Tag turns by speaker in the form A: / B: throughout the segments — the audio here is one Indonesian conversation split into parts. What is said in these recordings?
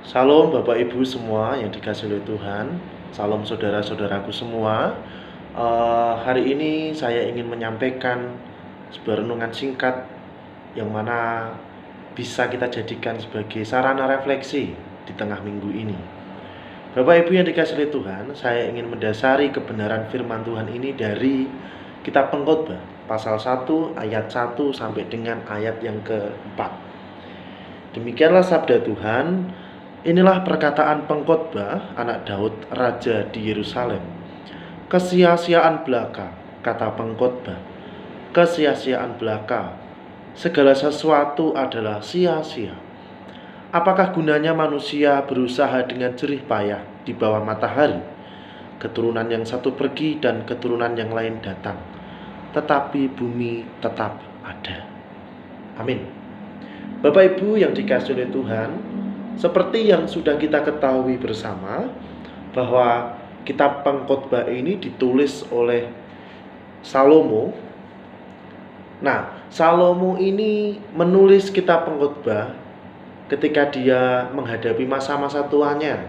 A: Salam Bapak Ibu semua yang dikasihi oleh Tuhan. Salam saudara-saudaraku semua. Hari ini saya ingin menyampaikan sebuah renungan singkat yang mana bisa kita jadikan sebagai sarana refleksi di tengah minggu ini. Bapak Ibu yang dikasihi oleh Tuhan, saya ingin mendasari kebenaran firman Tuhan ini dari Kitab Pengkhotbah pasal 1 ayat 1 sampai dengan ayat yang keempat. Demikianlah sabda Tuhan. Inilah perkataan pengkhotbah anak Daud, raja di Yerusalem. Kesia-siaan belaka, kata pengkhotbah. Kesia-siaan belaka, segala sesuatu adalah sia-sia. Apakah gunanya manusia berusaha dengan jerih payah di bawah matahari? Keturunan yang satu pergi dan keturunan yang lain datang, tetapi bumi tetap ada. Amin. Bapak Ibu yang dikasihi oleh Tuhan, seperti yang sudah kita ketahui bersama bahwa kitab Pengkhotbah ini ditulis oleh Salomo. Nah, Salomo ini menulis kitab Pengkhotbah ketika dia menghadapi masa-masa tuanya,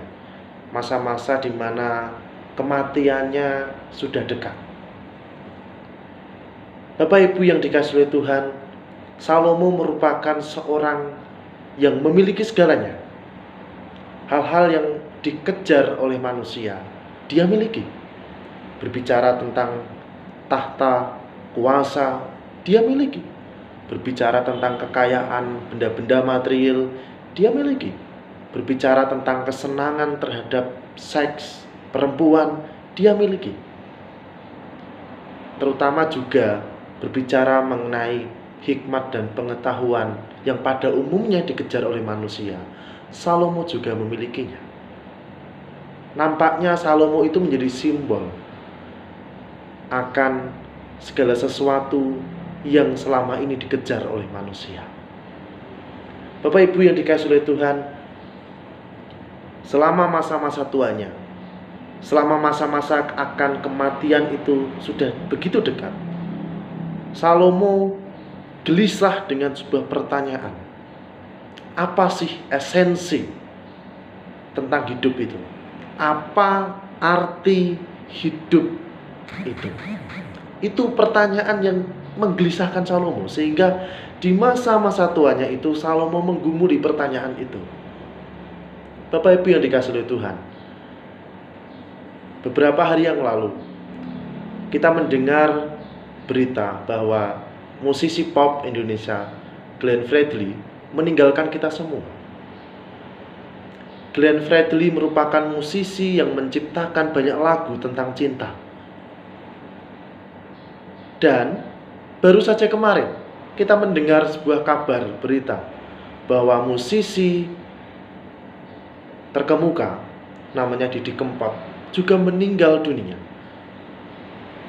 A: masa-masa di mana kematiannya sudah dekat. Bapak Ibu yang dikasihi oleh Tuhan, Salomo merupakan seorang yang memiliki segalanya. Hal-hal yang dikejar oleh manusia, dia miliki. Berbicara tentang tahta, kuasa, dia miliki. Berbicara tentang kekayaan, benda-benda material, dia miliki. Berbicara tentang kesenangan terhadap seks, perempuan, dia miliki. Terutama juga berbicara mengenai hikmat dan pengetahuan yang pada umumnya dikejar oleh manusia, Salomo juga memilikinya. Nampaknya Salomo itu menjadi simbol akan segala sesuatu yang selama ini dikejar oleh manusia. Bapak Ibu yang dikasihi oleh Tuhan, selama masa-masa tuanya, selama masa-masa akan kematian itu sudah begitu dekat, Salomo gelisah dengan sebuah pertanyaan. Apa sih esensi tentang hidup itu? Apa arti hidup itu? Itu pertanyaan yang menggelisahkan Salomo, sehingga di masa-masa tuanya itu Salomo menggumuli pertanyaan itu. Bapak Ibu yang dikasihi oleh Tuhan, beberapa hari yang lalu kita mendengar berita bahwa musisi pop Indonesia Glenn Fredly meninggalkan kita semua. Glenn Fredly merupakan musisi yang menciptakan banyak lagu tentang cinta. Dan baru saja kemarin kita mendengar sebuah kabar berita bahwa musisi terkemuka namanya Didi Kempot juga meninggal dunia.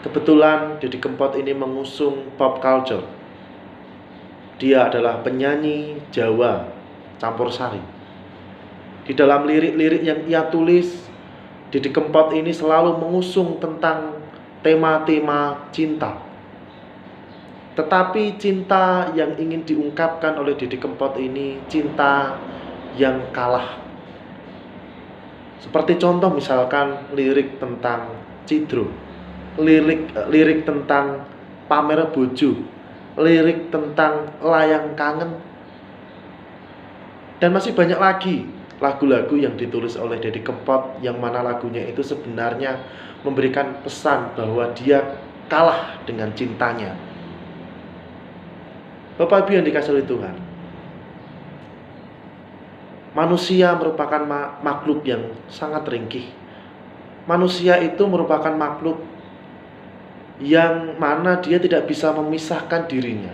A: Kebetulan Didi Kempot ini mengusung pop culture. Dia adalah penyanyi Jawa campur sari. Di dalam lirik-lirik yang ia tulis, Didi Kempot ini selalu mengusung tentang tema-tema cinta. Tetapi cinta yang ingin diungkapkan oleh Didi Kempot ini cinta yang kalah. Seperti contoh misalkan lirik tentang Cidro, lirik tentang pamer bojo, lirik tentang layang kangen, dan masih banyak lagi lagu-lagu yang ditulis oleh Didi Kempot yang mana lagunya itu sebenarnya memberikan pesan bahwa dia kalah dengan cintanya. Bapak Ibu yang dikasihi oleh Tuhan, manusia merupakan makhluk yang sangat ringkih. Manusia itu merupakan makhluk yang mana dia tidak bisa memisahkan dirinya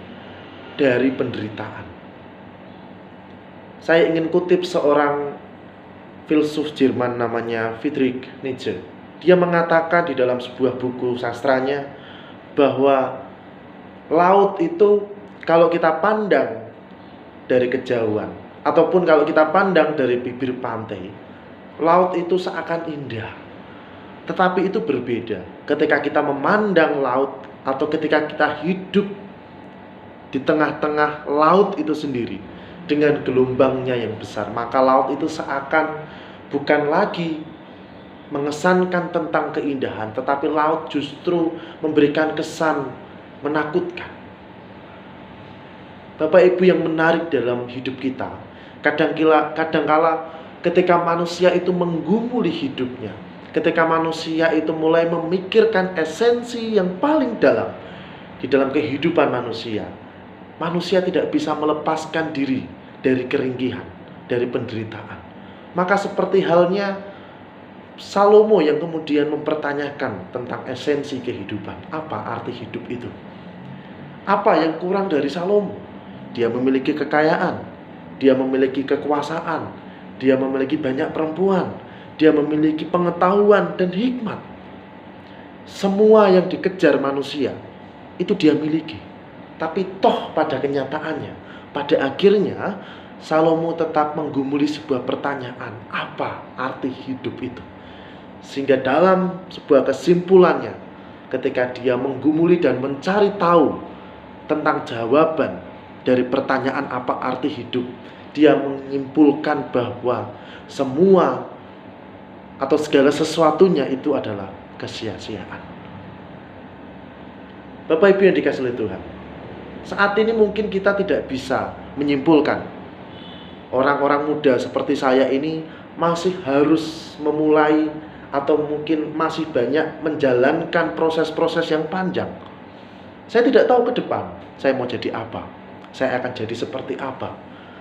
A: dari penderitaan. Saya ingin kutip seorang filsuf Jerman namanya Friedrich Nietzsche. Dia mengatakan di dalam sebuah buku sastranya bahwa laut itu kalau kita pandang dari kejauhan ataupun kalau kita pandang dari bibir pantai, laut itu seakan indah. Tetapi itu berbeda ketika kita memandang laut atau ketika kita hidup di tengah-tengah laut itu sendiri. dengan gelombangnya yang besar. Maka laut itu seakan bukan lagi mengesankan tentang keindahan, tetapi laut justru memberikan kesan menakutkan. Bapak Ibu, yang menarik dalam hidup kita, kadangkala ketika manusia itu menggumuli hidupnya, ketika manusia itu mulai memikirkan esensi yang paling dalam di dalam kehidupan manusia, manusia tidak bisa melepaskan diri dari keringgihan, dari penderitaan. Maka seperti halnya Salomo yang kemudian mempertanyakan tentang esensi kehidupan. Apa arti hidup itu? Apa yang kurang dari Salomo? Dia memiliki kekayaan, dia memiliki kekuasaan, dia memiliki banyak perempuan, dia memiliki pengetahuan dan hikmat. Semua yang dikejar manusia itu dia miliki. Tapi toh pada kenyataannya, pada akhirnya Salomo tetap menggumuli sebuah pertanyaan, apa arti hidup itu? Sehingga dalam sebuah kesimpulannya, ketika dia menggumuli dan mencari tahu tentang jawaban dari pertanyaan apa arti hidup, dia menyimpulkan bahwa semua atau segala sesuatunya itu adalah kesia-siaan. Bapak Ibu yang dikasihi oleh Tuhan, saat ini mungkin kita tidak bisa menyimpulkan. Orang-orang muda seperti saya ini masih harus memulai atau mungkin masih banyak menjalankan proses-proses yang panjang. Saya tidak tahu ke depan saya mau jadi apa, saya akan jadi seperti apa.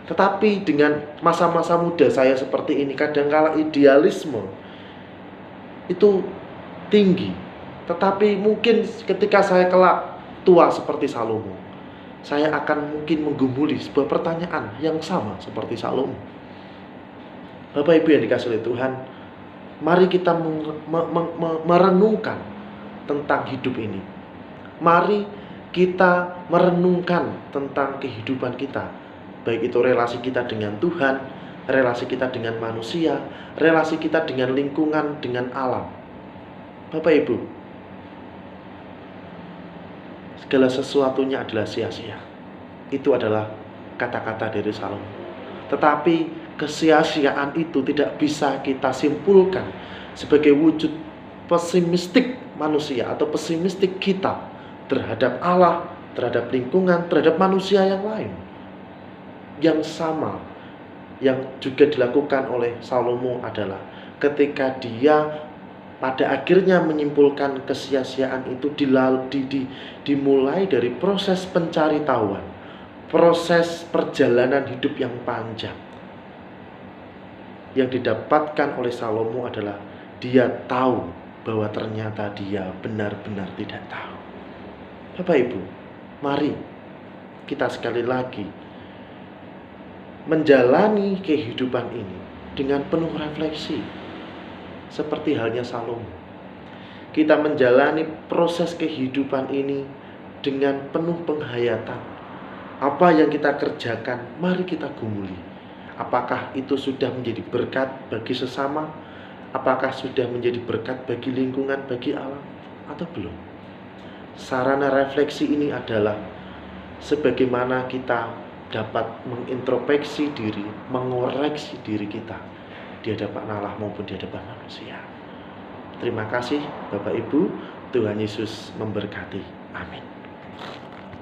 A: Tetapi dengan masa-masa muda saya seperti ini, kadangkala idealisme itu tinggi. Tetapi mungkin ketika saya kelak tua seperti Salomo, saya akan mungkin menggumuli sebuah pertanyaan yang sama seperti Salomo. Bapak Ibu yang dikasihi oleh Tuhan, mari kita merenungkan tentang hidup ini. Mari kita merenungkan tentang kehidupan kita, baik itu relasi kita dengan Tuhan, relasi kita dengan manusia, relasi kita dengan lingkungan, dengan alam. Bapak Ibu, segala sesuatunya adalah sia-sia. Itu adalah kata-kata dari Salomo. Tetapi kesia-siaan itu tidak bisa kita simpulkan sebagai wujud pesimistik manusia atau pesimistik kita terhadap Allah, terhadap lingkungan, terhadap manusia yang lain. Yang sama yang juga dilakukan oleh Salomo adalah ketika dia pada akhirnya menyimpulkan kesia-siaan itu dimulai dari proses pencaritahuan, proses perjalanan hidup yang panjang. Yang didapatkan oleh Salomo adalah dia tahu bahwa ternyata dia benar-benar tidak tahu. Bapak Ibu, mari kita sekali lagi menjalani kehidupan ini dengan penuh refleksi, seperti halnya Salomo. Kita menjalani proses kehidupan ini dengan penuh penghayatan. Apa yang kita kerjakan, mari kita gumuli. Apakah itu sudah menjadi berkat bagi sesama? Apakah sudah menjadi berkat bagi lingkungan, bagi alam, atau belum? Sarana refleksi ini adalah sebagaimana kita dapat mengintrospeksi diri, mengoreksi diri kita di hadapan Allah maupun di hadapan manusia. Terima kasih Bapak Ibu, Tuhan Yesus memberkati. Amin.